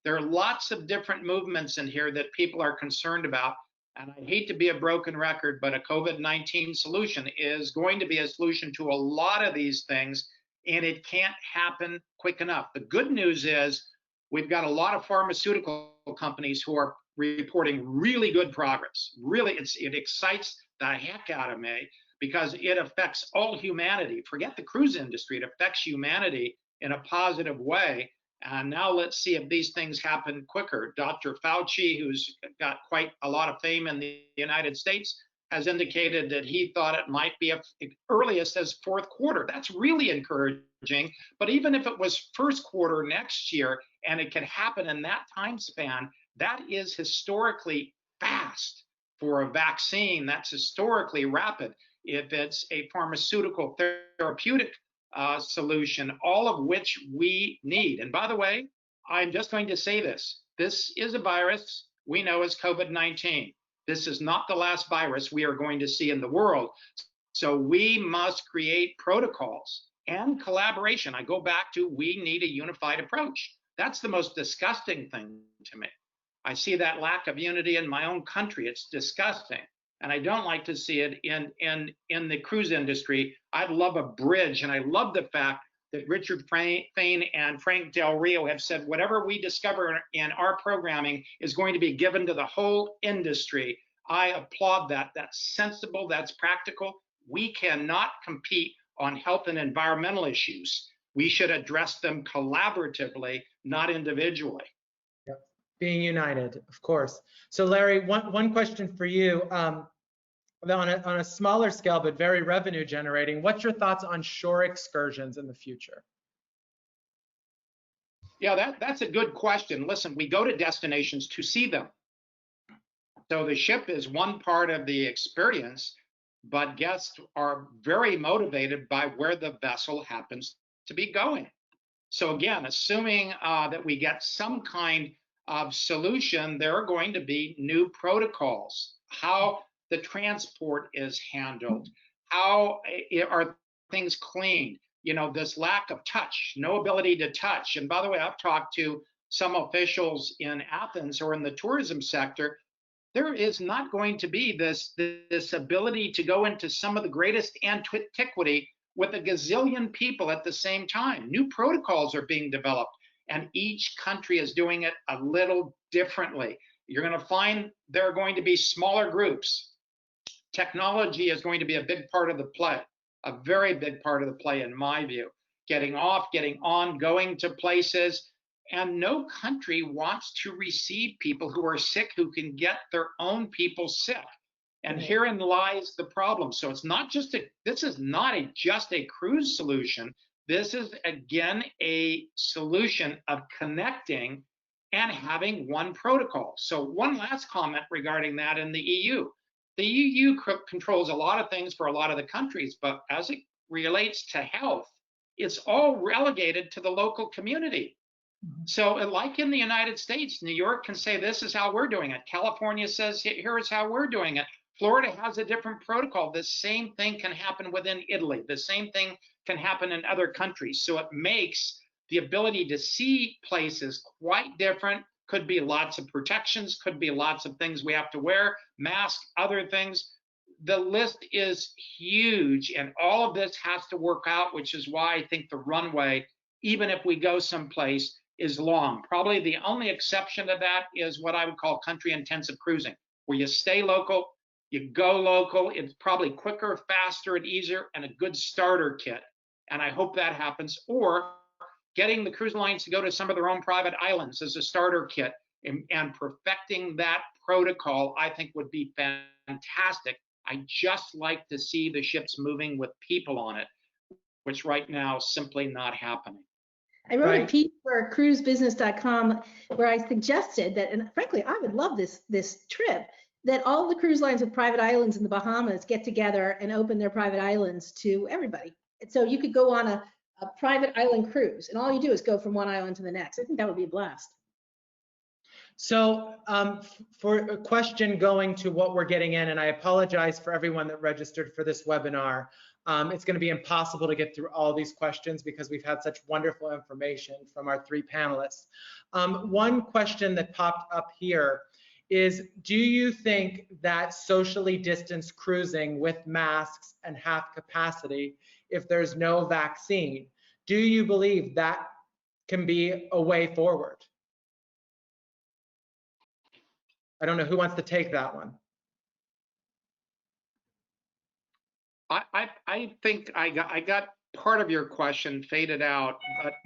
There are lots of different movements in here that people are concerned about. And I hate to be a broken record, but a COVID-19 solution is going to be a solution to a lot of these things, and it can't happen quick enough. The good news is we've got a lot of pharmaceutical companies who are reporting really good progress. Really, it excites the heck out of me because it affects all humanity. Forget the cruise industry, it affects humanity in a positive way. And now let's see if these things happen quicker. Dr. Fauci, who's got quite a lot of fame in the United States, has indicated that he thought it might be as earliest as Q4. That's really encouraging. But even if it was Q1 next year and it could happen in that time span, that is historically fast for a vaccine. That's historically rapid. If it's a pharmaceutical therapeutic solution, all of which we need. And by the way, I'm just going to say this. This is a virus we know as COVID-19. This is not the last virus we are going to see in the world. So we must create protocols and collaboration. I go back to we need a unified approach. That's the most disgusting thing to me. I see that lack of unity in my own country. It's disgusting. And I don't like to see it in the cruise industry. I love a bridge, and I love the fact that Richard Fain and Frank Del Rio have said whatever we discover in our programming is going to be given to the whole industry. I applaud that. That's sensible, that's practical. We cannot compete on health and environmental issues. We should address them collaboratively, not individually. Yep. Being united, of course. So Larry, one question for you. On a smaller scale, but very revenue generating, what's your thoughts on shore excursions in the future? Yeah, that's a good question. Listen, we go to destinations to see them. So the ship is one part of the experience, but guests are very motivated by where the vessel happens to be going. So again, assuming that we get some kind of solution, there are going to be new protocols, how the transport is handled, how are things cleaned, you know, this lack of touch, no ability to touch. And by the way, I've talked to some officials in Athens or in the tourism sector. There is not going to be this ability to go into some of the greatest antiquity with a gazillion people at the same time. New protocols are being developed, and each country is doing it a little differently. You're going to find there are going to be smaller groups. Technology is going to be a big part of the play, a very big part of the play in my view. Getting off, getting on, going to places. And no country wants to receive people who are sick, who can get their own people sick. And herein lies the problem. So it's not just this is not just a cruise solution. This is, again, a solution of connecting and having one protocol. So one last comment regarding that in the EU. The EU controls a lot of things for a lot of the countries, but as it relates to health, it's all relegated to the local community. So like in the United States, New York can say, this is how we're doing it. California says, here is how we're doing it. Florida has a different protocol. The same thing can happen within Italy. The same thing can happen in other countries. So it makes the ability to see places quite different. Could be lots of protections, could be lots of things we have to wear, masks, other things. The list is huge, and all of this has to work out, which is why I think the runway, even if we go someplace, is long. Probably the only exception to that is what I would call country intensive cruising, where you stay local, you go local. It's probably quicker, faster, and easier, and a good starter kit. And I hope that happens. Or getting the cruise lines to go to some of their own private islands as a starter kit and perfecting that protocol, I think would be fantastic. I just like to see the ships moving with people on it, which right now is simply not happening. I wrote a piece for cruisebusiness.com where I suggested that, and frankly, I would love this trip, that all the cruise lines with private islands in the Bahamas get together and open their private islands to everybody. So you could go on a private island cruise, and all you do is go from one island to the next. I think that would be a blast. So for a question going to what we're getting in, and I apologize for everyone that registered for this webinar. It's going to be impossible to get through all these questions because we've had such wonderful information from our three panelists. One question that popped up here is, do you think that socially distanced cruising with masks and half capacity, if there's no vaccine, do you believe that can be a way forward? I don't know who wants to take that one. I think I got part of your question faded out,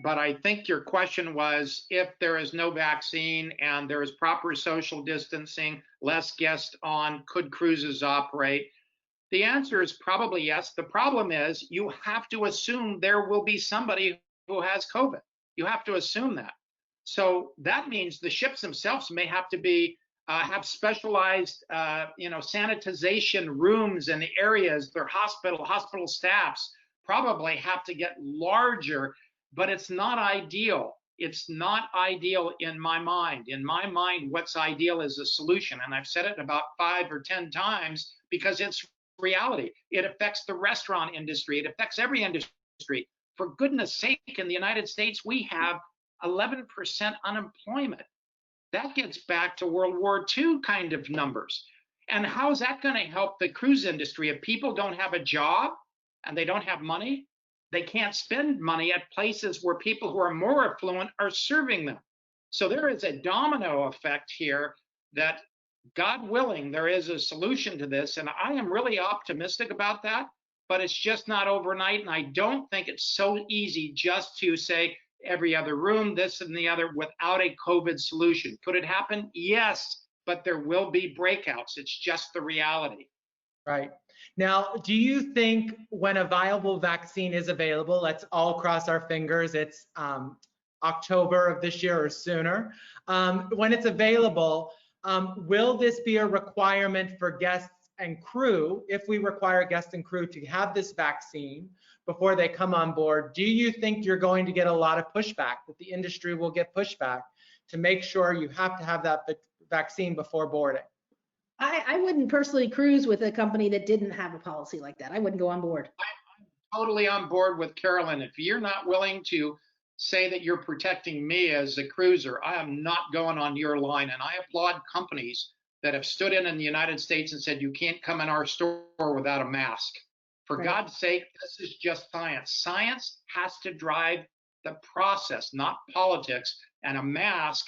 but I think your question was, if there is no vaccine and there is proper social distancing, less guests on, could cruises operate? The answer is probably yes. The problem is you have to assume there will be somebody who has COVID. You have to assume that. So that means the ships themselves may have to be have specialized, sanitization rooms and areas. Their hospital staffs probably have to get larger, but it's not ideal. It's not ideal in my mind. In my mind, what's ideal is a solution. And I've said it about 5 or 10 times because it's reality. It affects the restaurant industry. It affects every industry. For goodness sake, in the United States, we have 11% unemployment. That gets back to World War II kind of numbers. And how is that going to help the cruise industry? If people don't have a job and they don't have money, they can't spend money at places where people who are more affluent are serving them. So there is a domino effect here that, God willing, there is a solution to this. And I am really optimistic about that, but it's just not overnight. And I don't think it's so easy just to say, every other room, this and the other, without a COVID solution. Could it happen? Yes, but there will be breakouts. It's just the reality. Right. Now, do you think when a viable vaccine is available, let's all cross our fingers, it's October of this year or sooner, when it's available, will this be a requirement for guests and crew, if we require guests and crew to have this vaccine before they come on board? Do you think you're going to get a lot of pushback, that the industry will get pushback to make sure you have to have that vaccine before boarding? I wouldn't personally cruise with a company that didn't have a policy like that. I wouldn't go on board. I'm totally on board with Carolyn. If you're not willing to say that you're protecting me as a cruiser, I am not going on your line. And I applaud companies that have stood in the United States and said, you can't come in our store without a mask. For Right. God's sake, this is just science. Science has to drive the process, not politics. And a mask,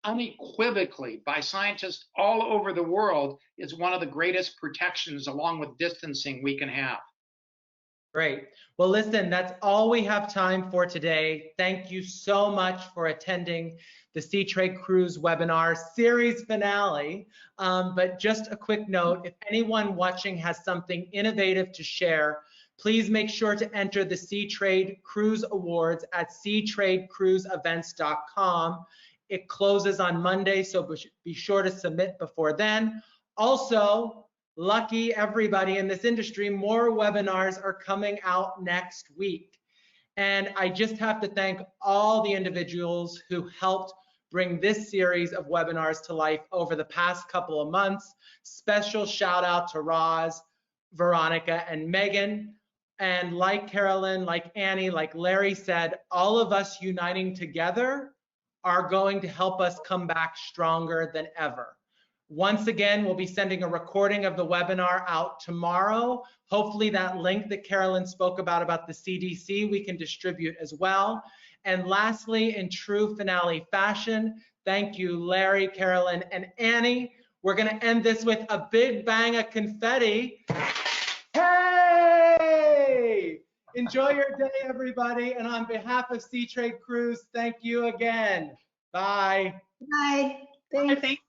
unequivocally by scientists all over the world, is one of the greatest protections, along with distancing, we can have. Great. Well, listen, that's all we have time for today. Thank you so much for attending the SeaTrade Cruise webinar series finale. But just a quick note, if anyone watching has something innovative to share, please make sure to enter the SeaTrade Cruise Awards at seatradecruiseevents.com. It closes on Monday, so be sure to submit before then. Also, lucky everybody in this industry, more webinars are coming out next week. And I just have to thank all the individuals who helped bring this series of webinars to life over the past couple of months. Special shout out to Roz, Veronica, and Megan. And like Carolyn, like Annie, like Larry said, all of us uniting together are going to help us come back stronger than ever. Once again, we'll be sending a recording of the webinar out tomorrow. Hopefully that link that Carolyn spoke about the CDC, we can distribute as well. And lastly, in true finale fashion, thank you, Larry, Carolyn, and Annie. We're gonna end this with a big bang of confetti. Hey! Enjoy your day, everybody. And on behalf of SeaTrade Cruise, thank you again. Bye. Bye. Thanks. Thank